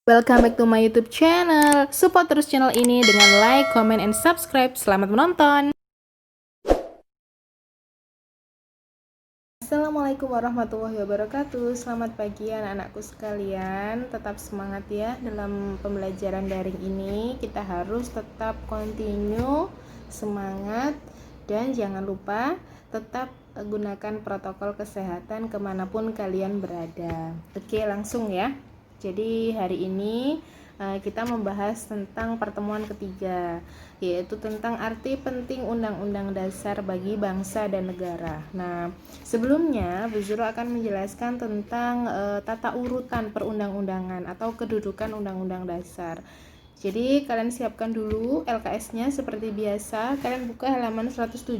Welcome back to my YouTube channel. Support terus channel ini dengan like, comment, and subscribe. Selamat menonton. Assalamualaikum warahmatullahi wabarakatuh. Selamat pagi anak-anakku sekalian. Tetap semangat ya dalam pembelajaran daring ini. Kita harus tetap continue semangat dan jangan lupa tetap gunakan protokol kesehatan kemanapun kalian berada. Oke, langsung ya. Jadi hari ini kita membahas tentang pertemuan ketiga, yaitu tentang arti penting Undang-Undang Dasar bagi bangsa dan negara. Nah, sebelumnya Bu Zuro akan menjelaskan tentang tata urutan perundang-undangan atau kedudukan Undang-Undang Dasar. Jadi kalian siapkan dulu LKS-nya seperti biasa. Kalian buka halaman 107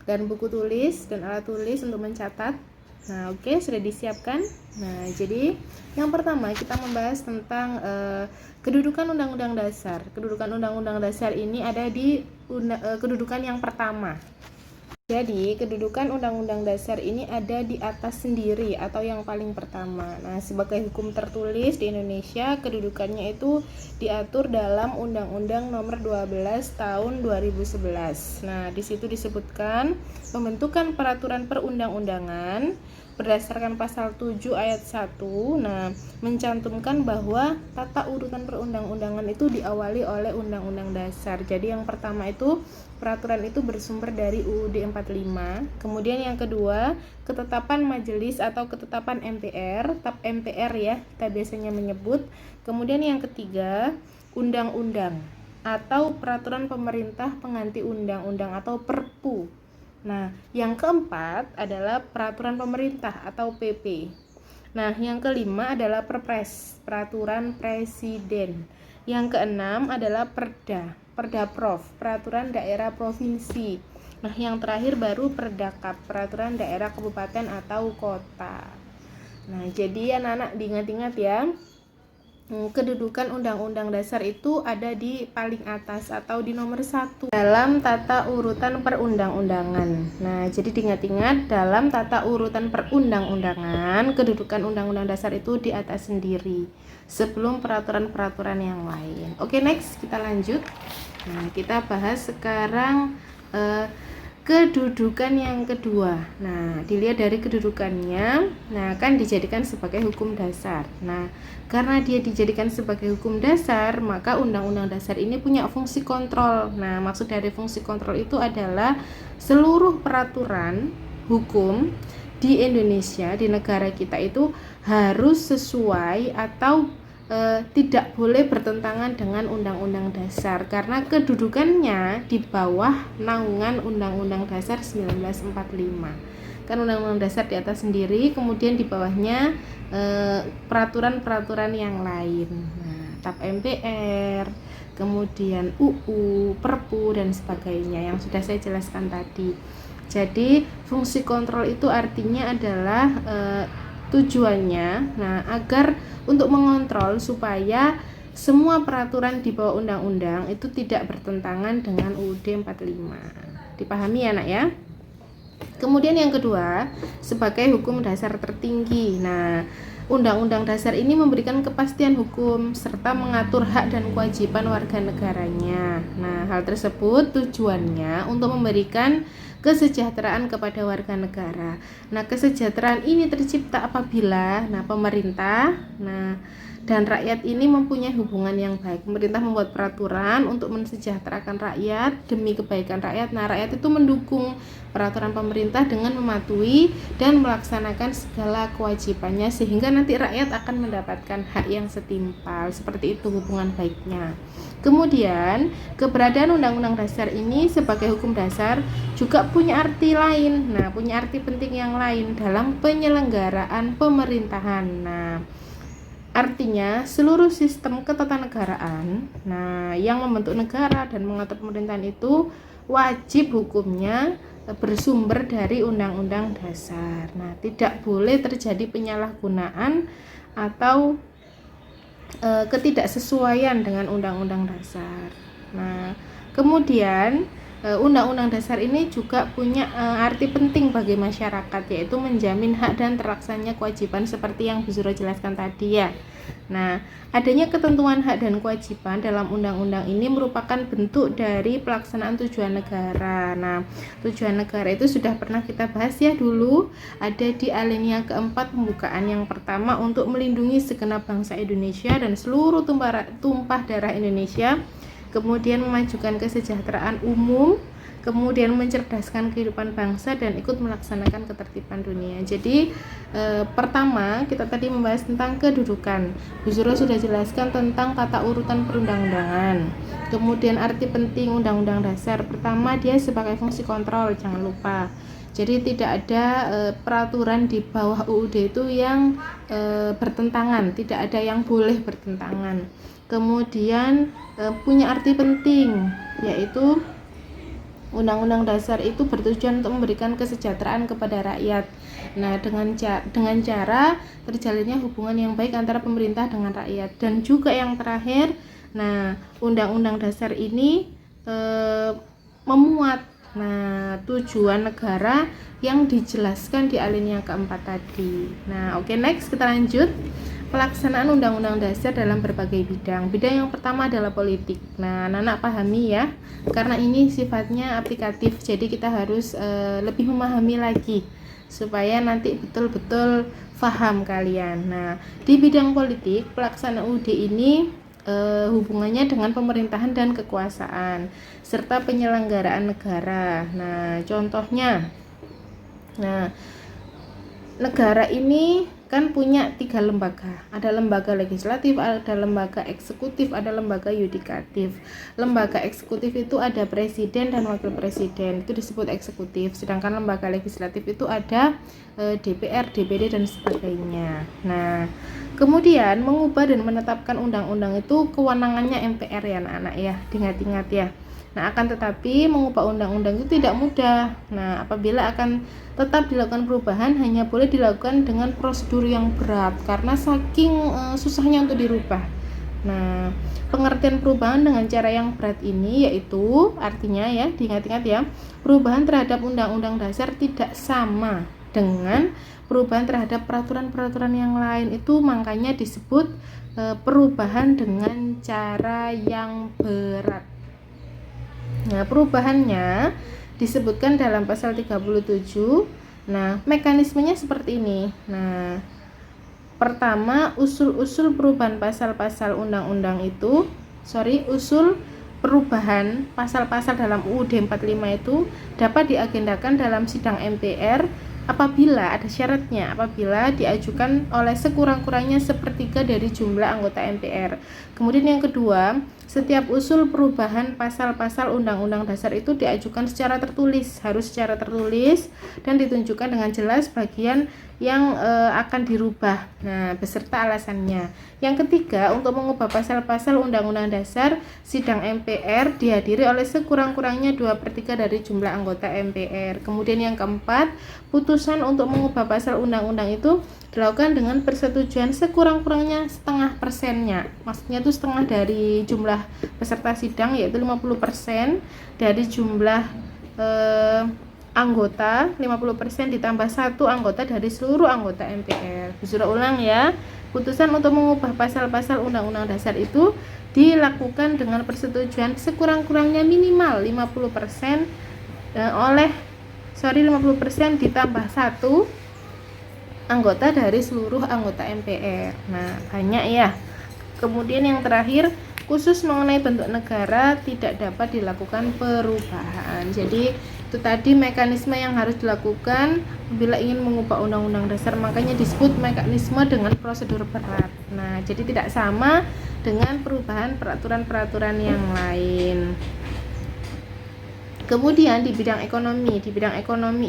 dan buku tulis dan alat tulis untuk mencatat. Nah, oke, sudah disiapkan. Nah, jadi yang pertama kita membahas tentang kedudukan Undang-Undang Dasar. Kedudukan Undang-Undang Dasar ini ada di kedudukan yang pertama. Jadi, kedudukan Undang-Undang Dasar ini ada di atas sendiri atau yang paling pertama. Nah, sebagai hukum tertulis di Indonesia, kedudukannya itu diatur dalam Undang-Undang Nomor 12 Tahun 2011. Nah, di situ disebutkan pembentukan peraturan perundang-undangan berdasarkan pasal 7 ayat 1. Nah, mencantumkan bahwa tata urutan perundang-undangan itu diawali oleh Undang-Undang Dasar. Jadi yang pertama itu peraturan itu bersumber dari UUD 45. Kemudian yang kedua, ketetapan majelis atau ketetapan MPR, TAP MPR ya, kita biasanya menyebut. Kemudian yang ketiga, undang-undang atau peraturan pemerintah pengganti undang-undang atau Perpu. Nah, yang keempat adalah peraturan pemerintah atau PP. Nah, yang kelima adalah Perpres, peraturan presiden. Yang keenam adalah Perda, Perdaprov, peraturan daerah provinsi. Nah, yang terakhir baru Perdakap, peraturan daerah kabupaten atau kota. Nah, jadi anak-anak diingat-ingat ya. Kedudukan Undang-Undang Dasar itu ada di paling atas atau di nomor 1 dalam tata urutan perundang-undangan. Nah, jadi diingat-ingat dalam tata urutan perundang-undangan, kedudukan Undang-Undang Dasar itu di atas sendiri sebelum peraturan-peraturan yang lain. Oke, next kita lanjut. Nah, kita bahas sekarang kedudukan yang kedua. Nah, dilihat dari kedudukannya, nah kan dijadikan sebagai hukum dasar. Nah, karena dia dijadikan sebagai hukum dasar, maka Undang-Undang Dasar ini punya fungsi kontrol. Nah, maksud dari fungsi kontrol itu adalah seluruh peraturan hukum di Indonesia, di negara kita itu harus sesuai atau tidak boleh bertentangan dengan Undang-Undang Dasar karena kedudukannya di bawah naungan Undang-Undang Dasar 1945. Kan Undang-Undang Dasar di atas sendiri, kemudian di bawahnya peraturan-peraturan yang lain. Nah, TAP MPR, kemudian UU, Perpu dan sebagainya yang sudah saya jelaskan tadi. Jadi fungsi kontrol itu artinya adalah tujuannya, nah agar untuk mengontrol supaya semua peraturan di bawah undang-undang itu tidak bertentangan dengan UUD 45. Dipahami ya, Nak ya? Kemudian yang kedua, sebagai hukum dasar tertinggi. Nah, Undang-Undang Dasar ini memberikan kepastian hukum serta mengatur hak dan kewajiban warga negaranya. Nah, hal tersebut tujuannya untuk memberikan kesejahteraan kepada warga negara. Nah, kesejahteraan ini tercipta apabila pemerintah dan rakyat ini mempunyai hubungan yang baik. Pemerintah membuat peraturan untuk mensejahterakan rakyat demi kebaikan rakyat. Nah, rakyat itu mendukung peraturan pemerintah dengan mematuhi dan melaksanakan segala kewajibannya sehingga nanti rakyat akan mendapatkan hak yang setimpal. Seperti itu hubungan baiknya. Kemudian, keberadaan Undang-Undang Dasar ini sebagai hukum dasar juga punya arti lain. Nah, punya arti penting yang lain dalam penyelenggaraan pemerintahan. Nah, artinya seluruh sistem ketatanegaraan yang membentuk negara dan mengatur pemerintahan itu wajib hukumnya bersumber dari Undang-Undang Dasar. Nah, tidak boleh terjadi penyalahgunaan atau ketidaksesuaian dengan Undang-Undang Dasar. Nah, kemudian Undang-Undang Dasar ini juga punya arti penting bagi masyarakat, yaitu menjamin hak dan terlaksananya kewajiban seperti yang Bu Zuro jelaskan tadi ya. Nah, adanya ketentuan hak dan kewajiban dalam undang-undang ini merupakan bentuk dari pelaksanaan tujuan negara. Nah, tujuan negara itu sudah pernah kita bahas ya dulu, ada di alinea keempat pembukaan yang pertama untuk melindungi segenap bangsa Indonesia dan seluruh tumpah darah Indonesia, kemudian memajukan kesejahteraan umum, kemudian mencerdaskan kehidupan bangsa dan ikut melaksanakan ketertiban dunia. Jadi pertama kita tadi membahas tentang kedudukan. Bu Zuro sudah jelaskan tentang tata urutan perundang-undangan. Kemudian arti penting Undang-Undang Dasar. Pertama, dia sebagai fungsi kontrol, jangan lupa. Jadi tidak ada peraturan di bawah UUD itu yang bertentangan, tidak ada yang boleh bertentangan. Kemudian punya arti penting, yaitu Undang-Undang Dasar itu bertujuan untuk memberikan kesejahteraan kepada rakyat. Nah, dengan cara terjalinnya hubungan yang baik antara pemerintah dengan rakyat. Dan juga yang terakhir, nah, Undang-Undang Dasar ini memuat tujuan negara yang dijelaskan di alinea keempat tadi. Nah, oke, next kita lanjut. Pelaksanaan Undang-Undang Dasar dalam berbagai bidang. Bidang yang pertama adalah politik. Nah, anak pahami ya, karena ini sifatnya aplikatif, jadi kita harus lebih memahami lagi supaya nanti betul-betul paham kalian. Nah, di bidang politik, pelaksanaan UUD ini hubungannya dengan pemerintahan dan kekuasaan serta penyelenggaraan negara. Nah, contohnya, negara ini kan punya 3 lembaga, ada lembaga legislatif, ada lembaga eksekutif, ada lembaga yudikatif. Lembaga eksekutif itu ada presiden dan wakil presiden, itu disebut eksekutif, sedangkan lembaga legislatif itu ada DPR, DPD dan sebagainya. Nah, kemudian mengubah dan menetapkan undang-undang itu kewenangannya MPR ya anak-anak ya, diingat-ingat ya. Nah, akan tetapi mengubah undang-undang itu tidak mudah. Nah, apabila akan tetap dilakukan perubahan, hanya boleh dilakukan dengan prosedur yang berat karena saking susahnya untuk dirubah. Nah, pengertian perubahan dengan cara yang berat ini yaitu artinya ya, diingat-ingat ya, perubahan terhadap Undang-Undang Dasar tidak sama dengan perubahan terhadap peraturan-peraturan yang lain. Itu makanya disebut perubahan dengan cara yang berat. Nah, perubahannya disebutkan dalam pasal 37. Nah, mekanismenya seperti ini. Nah, pertama, usul perubahan pasal-pasal undang-undang itu, usul perubahan pasal-pasal dalam UUD 45 itu dapat diagendakan dalam sidang MPR apabila ada syaratnya, apabila diajukan oleh sekurang-kurangnya sepertiga dari jumlah anggota MPR. Kemudian yang kedua, setiap usul perubahan pasal-pasal Undang-Undang Dasar itu diajukan secara tertulis, harus secara tertulis dan ditunjukkan dengan jelas bagian yang akan dirubah, nah, beserta alasannya. Yang ketiga, untuk mengubah pasal-pasal Undang-Undang Dasar, sidang MPR dihadiri oleh sekurang-kurangnya 2/3 dari jumlah anggota MPR. Kemudian yang keempat, putusan untuk mengubah pasal undang-undang itu dilakukan dengan persetujuan sekurang-kurangnya 0,5%-nya. Maksudnya itu setengah dari jumlah peserta sidang, yaitu 50% dari jumlah anggota, 50% ditambah 1 anggota dari seluruh anggota MPR. Disuruh ulang ya. Putusan untuk mengubah pasal-pasal Undang-Undang Dasar itu dilakukan dengan persetujuan sekurang-kurangnya minimal 50% oleh 50% ditambah 1 anggota dari seluruh anggota MPR. Nah, banyak ya. Kemudian yang terakhir, khusus mengenai bentuk negara tidak dapat dilakukan perubahan. Jadi itu tadi mekanisme yang harus dilakukan bila ingin mengubah Undang-Undang Dasar, makanya disebut mekanisme dengan prosedur berat. Nah, jadi tidak sama dengan perubahan peraturan-peraturan yang lain. Kemudian di bidang ekonomi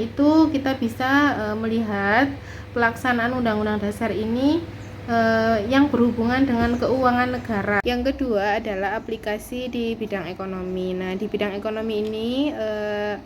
itu kita bisa melihat pelaksanaan Undang-Undang Dasar ini yang berhubungan dengan keuangan negara. Yang kedua adalah aplikasi di bidang ekonomi. Nah, di bidang ekonomi ini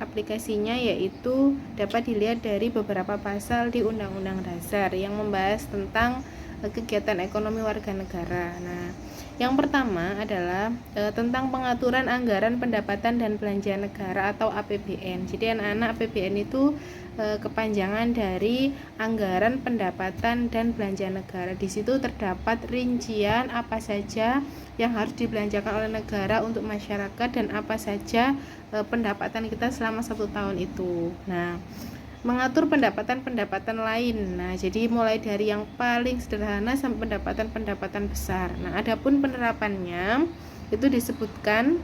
aplikasinya yaitu dapat dilihat dari beberapa pasal di Undang-Undang Dasar yang membahas tentang kegiatan ekonomi warga negara. Nah, yang pertama adalah tentang pengaturan anggaran pendapatan dan belanja negara atau APBN. Jadi anak-anak, APBN itu kepanjangan dari anggaran pendapatan dan belanja negara. Di situ terdapat rincian apa saja yang harus dibelanjakan oleh negara untuk masyarakat dan apa saja pendapatan kita selama 1 tahun itu. Nah, mengatur pendapatan-pendapatan lain. Nah, jadi mulai dari yang paling sederhana sampai pendapatan-pendapatan besar. Nah, adapun penerapannya itu disebutkan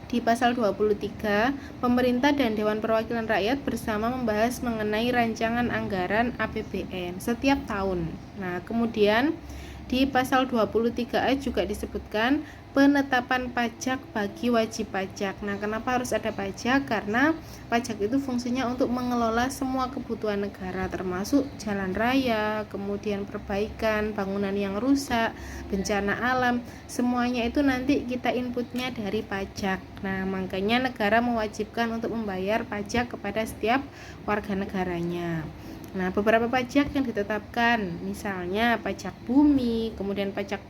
di pasal 23, pemerintah dan Dewan Perwakilan Rakyat bersama membahas mengenai rancangan anggaran APBN setiap tahun. Nah, kemudian di pasal 23A juga disebutkan penetapan pajak bagi wajib pajak. Nah, kenapa harus ada pajak? Karena pajak itu fungsinya untuk mengelola semua kebutuhan negara, termasuk jalan raya, kemudian perbaikan bangunan yang rusak, bencana alam, semuanya itu nanti kita inputnya dari pajak. Nah, makanya negara mewajibkan untuk membayar pajak kepada setiap warga negaranya. Nah, beberapa pajak yang ditetapkan, misalnya pajak bumi, kemudian pajak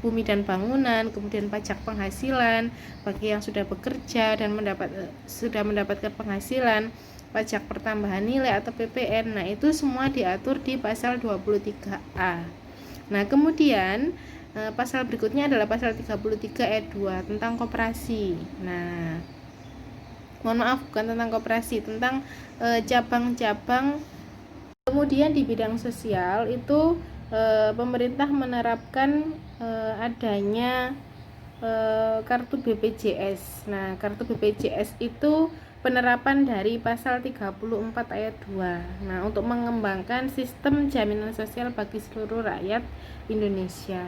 bumi dan bangunan, kemudian pajak penghasilan bagi yang sudah bekerja dan sudah mendapatkan penghasilan, pajak pertambahan nilai atau PPN. Nah, itu semua diatur di pasal 23A. Nah, kemudian pasal berikutnya adalah pasal 33 ayat 2 tentang koperasi. Nah, mohon maaf, bukan tentang koperasi, tentang cabang-cabang. Kemudian di bidang sosial itu pemerintah menerapkan adanya kartu BPJS. Nah, kartu BPJS itu penerapan dari pasal 34 ayat 2. Nah, untuk mengembangkan sistem jaminan sosial bagi seluruh rakyat Indonesia.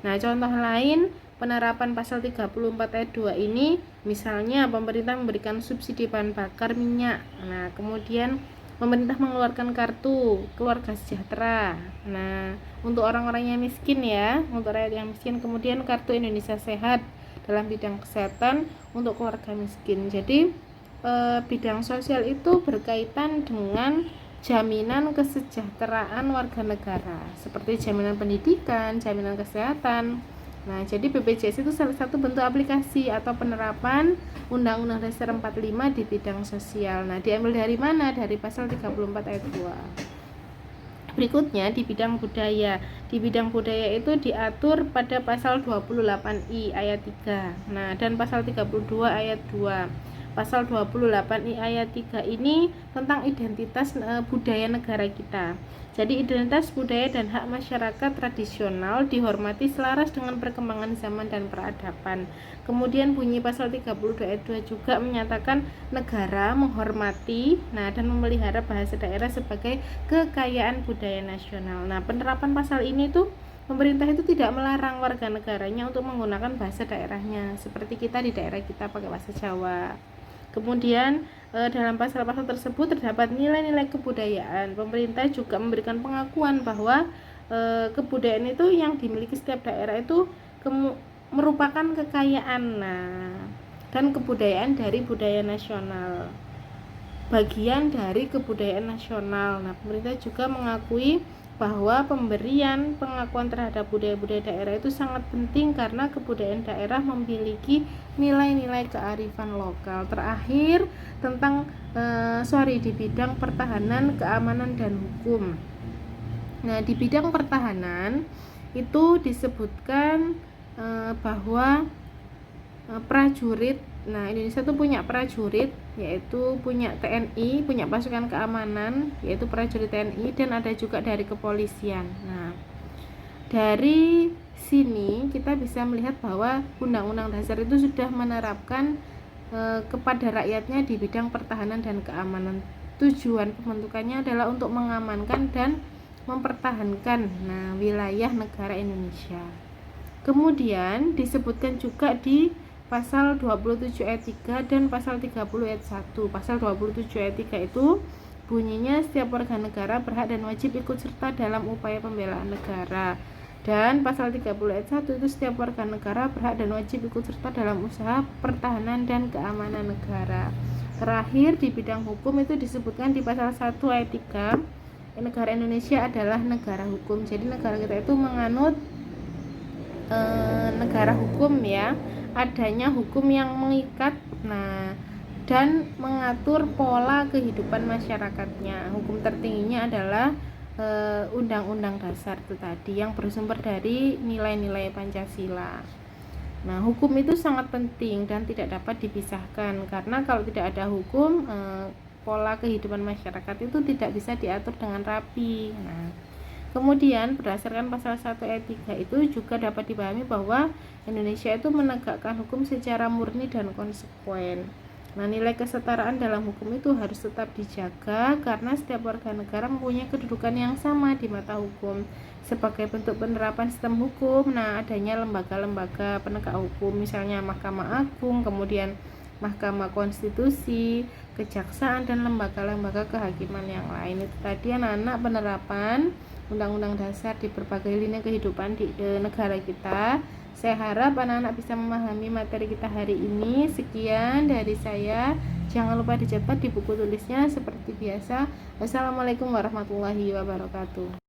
Nah, contoh lain penerapan pasal 34 ayat 2 ini, misalnya pemerintah memberikan subsidi bahan bakar minyak. Nah, kemudian pemerintah mengeluarkan kartu keluarga sejahtera. Nah, untuk orang-orang yang miskin ya, untuk rakyat yang miskin. Kemudian kartu Indonesia Sehat dalam bidang kesehatan untuk keluarga miskin. Jadi bidang sosial itu berkaitan dengan jaminan kesejahteraan warga negara, seperti jaminan pendidikan, jaminan kesehatan. Nah, jadi BPJS itu salah satu bentuk aplikasi atau penerapan Undang-Undang Dasar 45 di bidang sosial. Nah, diambil dari mana? Dari pasal 34 ayat 2. Berikutnya di bidang budaya. Di bidang budaya itu diatur pada pasal 28I ayat 3. Nah, dan pasal 32 ayat 2. Pasal 28I ayat 3 ini tentang identitas budaya negara kita. Jadi identitas budaya dan hak masyarakat tradisional dihormati selaras dengan perkembangan zaman dan peradaban. Kemudian bunyi pasal 32 ayat 2 juga menyatakan negara menghormati dan memelihara bahasa daerah sebagai kekayaan budaya nasional. Nah, penerapan pasal ini tuh pemerintah itu tidak melarang warga negaranya untuk menggunakan bahasa daerahnya, seperti kita di daerah kita pakai bahasa Jawa. Kemudian dalam pasal-pasal tersebut terdapat nilai-nilai kebudayaan. Pemerintah juga memberikan pengakuan bahwa kebudayaan itu yang dimiliki setiap daerah itu merupakan kekayaan dan kebudayaan dari budaya nasional, bagian dari kebudayaan nasional. Nah, pemerintah juga mengakui bahwa pemberian pengakuan terhadap budaya-budaya daerah itu sangat penting karena kebudayaan daerah memiliki nilai-nilai kearifan lokal. Terakhir tentang di bidang pertahanan, keamanan dan hukum. Nah, di bidang pertahanan itu disebutkan bahwa prajurit. Nah, Indonesia tuh punya prajurit, yaitu punya TNI, punya pasukan keamanan, yaitu prajurit TNI, dan ada juga dari kepolisian. Nah, dari sini kita bisa melihat bahwa Undang-Undang Dasar itu sudah menerapkan kepada rakyatnya di bidang pertahanan dan keamanan. Tujuan pembentukannya adalah untuk mengamankan dan mempertahankan wilayah negara Indonesia. Kemudian disebutkan juga di pasal 27 ayat 3 dan pasal 30 ayat 1. Pasal 27 ayat 3 itu bunyinya setiap warga negara berhak dan wajib ikut serta dalam upaya pembelaan negara. Dan pasal 30 ayat 1 itu setiap warga negara berhak dan wajib ikut serta dalam usaha pertahanan dan keamanan negara. Terakhir di bidang hukum itu disebutkan di pasal 1 ayat 3 negara Indonesia adalah negara hukum. Jadi negara kita itu menganut negara hukum ya, adanya hukum yang mengikat dan mengatur pola kehidupan masyarakatnya. Hukum tertingginya adalah Undang-Undang Dasar itu tadi yang bersumber dari nilai-nilai Pancasila. Nah, hukum itu sangat penting dan tidak dapat dipisahkan, karena kalau tidak ada hukum, pola kehidupan masyarakat itu tidak bisa diatur dengan rapi. Nah, kemudian berdasarkan pasal 1 ayat 3 itu juga dapat dipahami bahwa Indonesia itu menegakkan hukum secara murni dan konsekuen. Nah, nilai kesetaraan dalam hukum itu harus tetap dijaga karena setiap warga negara mempunyai kedudukan yang sama di mata hukum. Sebagai bentuk penerapan sistem hukum, adanya lembaga-lembaga penegak hukum, misalnya Mahkamah Agung, kemudian Mahkamah Konstitusi, Kejaksaan, dan lembaga-lembaga kehakiman yang lain. Itu tadi anak-anak penerapan Undang-Undang Dasar di berbagai lini kehidupan di negara kita. Saya harap anak-anak bisa memahami materi kita hari ini. Sekian dari saya. Jangan lupa dicatat di buku tulisnya seperti biasa. Wassalamualaikum warahmatullahi wabarakatuh.